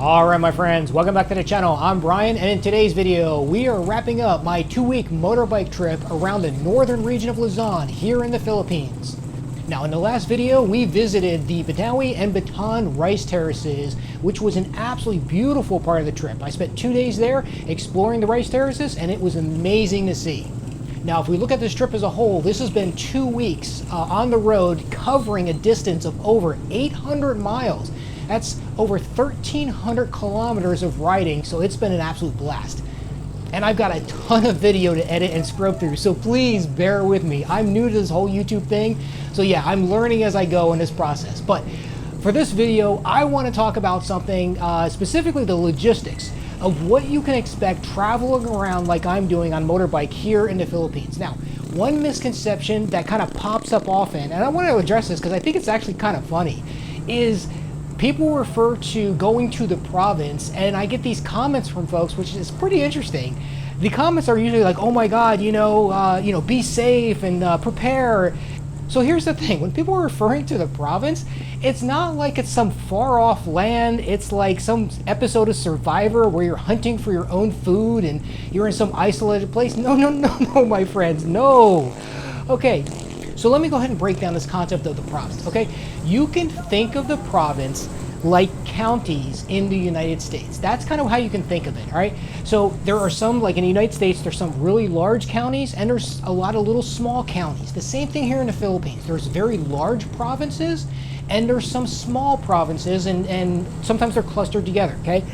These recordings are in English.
Alright my friends, welcome back to the channel. I'm Brian, and in today's video we are wrapping up my 2-week motorbike trip around the northern region of Luzon here in the Philippines. Now in the last video we visited the Batawi and Bataan rice terraces, which was an absolutely beautiful part of the trip. I spent 2 days there exploring the rice terraces and it was amazing to see. Now if we look at this trip as a whole, this has been 2 weeks on the road covering a distance of over 800 miles. That's over 1,300 kilometers of riding, so it's been an absolute blast. And I've got a ton of video to edit and scrub through, so please bear with me. I'm new to this whole YouTube thing, so yeah, I'm learning as I go in this process. But for this video, I want to talk about something, specifically the logistics of what you can expect traveling around like I'm doing on motorbike here in the Philippines. Now, one misconception that kind of pops up often, and I want to address this because I think it's actually kind of funny, is people refer to going to the province, and I get these comments from folks, which is pretty interesting. The comments are usually like, "Oh my God, be safe and prepare." So here's the thing: when people are referring to the province, it's not like it's some far-off land. It's like some episode of Survivor where you're hunting for your own food and you're in some isolated place. No, my friends, no. Okay. So let me go ahead and break down this concept of the province, okay? You can think of the province like counties in the United States. That's kind of how you can think of it, all right? So there are some, like in the United States, there's some really large counties and there's a lot of little small counties. The same thing here in the Philippines. There's very large provinces and there's some small provinces and sometimes they're clustered together, okay?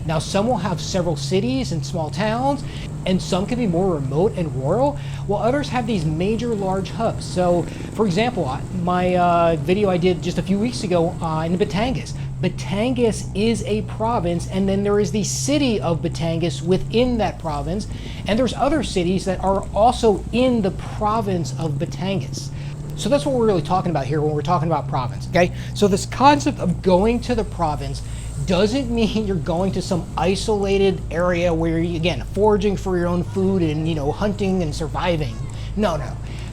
Now some will have several cities and small towns, and some can be more remote and rural, while others have these major large hubs. So for example, my video I did just a few weeks ago in Batangas. Batangas is a province, and then there is the city of Batangas within that province, and there's other cities that are also in the province of Batangas. So that's what we're really talking about here when we're talking about province, okay? So this concept of going to the province doesn't mean you're going to some isolated area where you're, again, foraging for your own food and, hunting and surviving. No,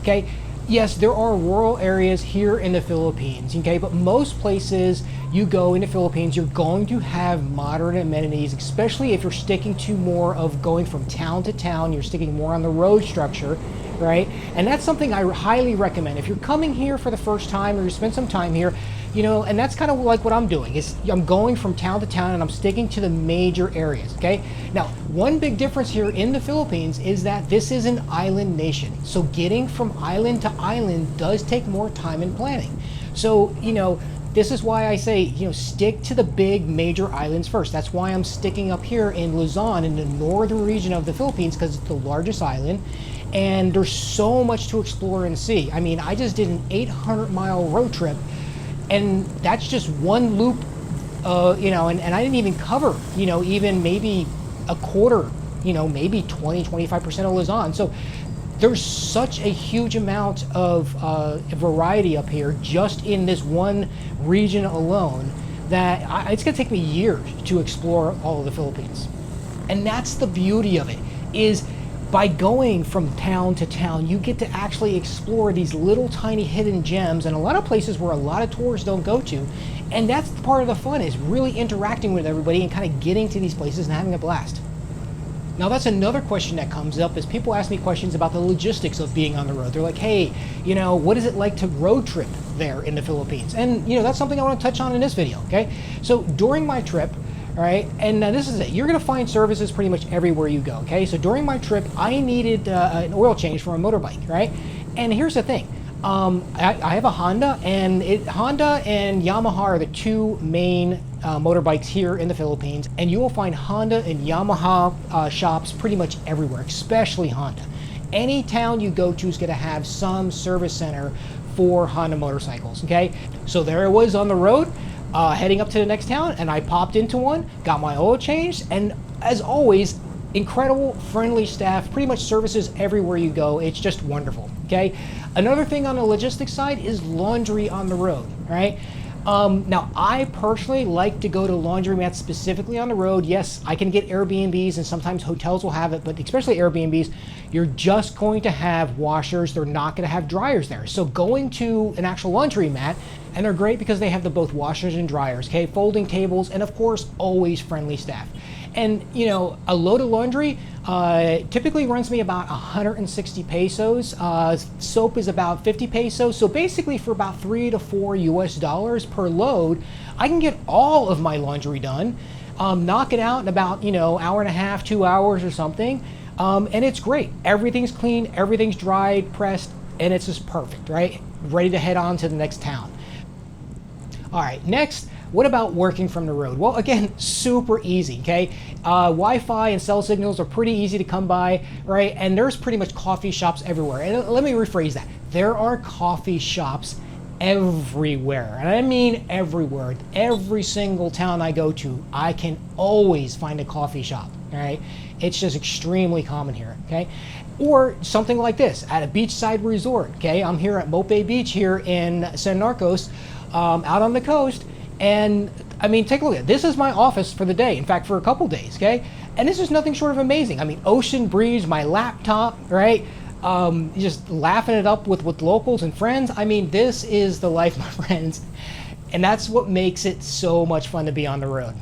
okay? Yes, there are rural areas here in the Philippines, okay? But most places you go in the Philippines, you're going to have modern amenities, especially if you're sticking to more of going from town to town. You're sticking more on the road structure, right? And that's something I highly recommend. If you're coming here for the first time or you spend some time here, and that's kind of like what I'm doing, is I'm going from town to town and I'm sticking to the major areas, okay? Now, one big difference here in the Philippines is that this is an island nation. So getting from island to island does take more time and planning. So, this is why I say, stick to the big major islands first. That's why I'm sticking up here in Luzon in the northern region of the Philippines, because it's the largest island. And there's so much to explore and see. I mean, I just did an 800-mile road trip, and that's just one loop, and I didn't even cover, even maybe a quarter, maybe 20-25% of Luzon. So there's such a huge amount of variety up here just in this one region alone that it's going to take me years to explore all of the Philippines. And that's the beauty of it, is by going from town to town, you get to actually explore these little tiny hidden gems and a lot of places where a lot of tourists don't go to. And that's part of the fun, is really interacting with everybody and kind of getting to these places and having a blast. Now that's another question that comes up, is people ask me questions about the logistics of being on the road. They're like, hey, what is it like to road trip there in the Philippines? And that's something I want to touch on in this video, okay? So during my trip, all right, and this is it. You're going to find services pretty much everywhere you go, okay? So during my trip, I needed an oil change for a motorbike, right? And here's the thing. I have a Honda, and Honda and Yamaha are the two main motorbikes here in the Philippines, and you will find Honda and Yamaha shops pretty much everywhere, especially Honda. Any town you go to is going to have some service center for Honda motorcycles, okay? So there I was on the road, heading up to the next town, and I popped into one, got my oil changed, and as always, incredible, friendly staff, pretty much services everywhere you go. It's just wonderful, okay? Another thing on the logistics side is laundry on the road, right? Now, I personally like to go to laundromats specifically on the road. Yes, I can get Airbnbs and sometimes hotels will have it, but especially Airbnbs, you're just going to have washers. They're not going to have dryers there. So going to an actual laundromat And they're great because they have the both washers and dryers, okay, folding tables, and of course, always friendly staff. And you know, a load of laundry typically runs me about 160 pesos. Soap is about 50 pesos. So basically for about $3 to $4 US per load, I can get all of my laundry done, knock it out in about, you know, hour and a half, 2 hours or something. And it's great. Everything's clean, everything's dried, pressed, and it's just perfect, right? Ready to head on to the next town. All right, next, what about working from the road? Well, again, super easy, okay? Wi-Fi and cell signals are pretty easy to come by, right? And there's pretty much coffee shops everywhere. And let me rephrase that. There are coffee shops everywhere, and I mean everywhere. Every single town I go to, I can always find a coffee shop, all right? It's just extremely common here, okay? Or something like this, at a beachside resort, okay? I'm here at Mope Beach here in San Marcos, out on the coast, and I mean, take a look at it. This is my office for the day, in fact, for a couple days, okay? And this is nothing short of amazing. I mean, ocean breeze, my laptop, right? Just laughing it up with locals and friends. I mean, this is the life, my friends. And that's what makes it so much fun to be on the road.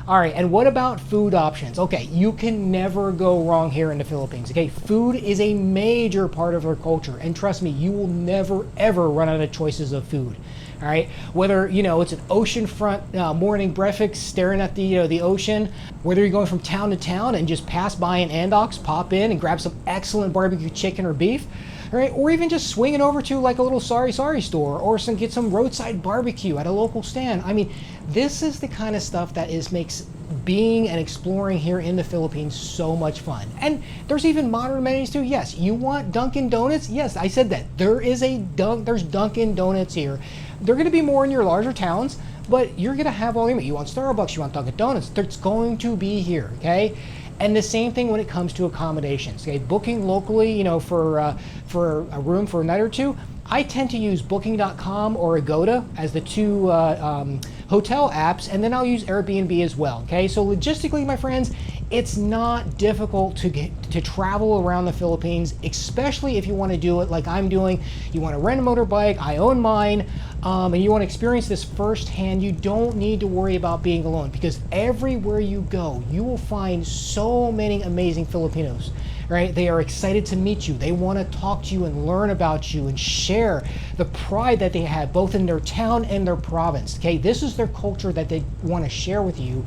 All right, and what about food options? Okay, you can never go wrong here in the Philippines, okay? Food is a major part of our culture, and trust me, you will never, ever run out of choices of food. All right, whether, you know, it's an oceanfront morning breakfast staring at the, the ocean, whether you're going from town to town and just pass by an Andox, pop in and grab some excellent barbecue chicken or beef, all right, or even just swinging over to like a little Sari store or get some roadside barbecue at a local stand. I mean, this is the kind of stuff that makes being and exploring here in the Philippines so much fun. And there's even modern amenities too. Yes, you want Dunkin' Donuts? Yes, I said that. There's Dunkin' Donuts here. They're going to be more in your larger towns, but you're going to have all you want Starbucks, you want Dunkin' Donuts. It's going to be here, okay? And the same thing when it comes to accommodations, okay? Booking locally, you know, for a room for a night or two, I tend to use Booking.com or Agoda as the two hotel apps, and then I'll use Airbnb as well, okay? So logistically, my friends, it's not difficult to travel around the Philippines, especially if you want to do it like I'm doing. You want to rent a motorbike, I own mine, and you want to experience this firsthand. You don't need to worry about being alone, because everywhere you go, you will find so many amazing Filipinos, right? They are excited to meet you. They want to talk to you and learn about you and share the pride that they have both in their town and their province, okay? This is their culture that they want to share with you.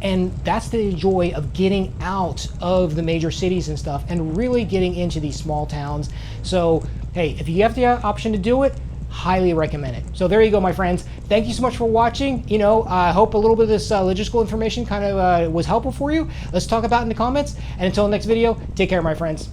And that's the joy of getting out of the major cities and stuff and really getting into these small towns. So, hey, if you have the option to do it, highly recommend it. So there you go, my friends. Thank you so much for watching. You know, I hope a little bit of this logistical information kind of was helpful for you. Let's talk about it in the comments. And until the next video, take care, my friends.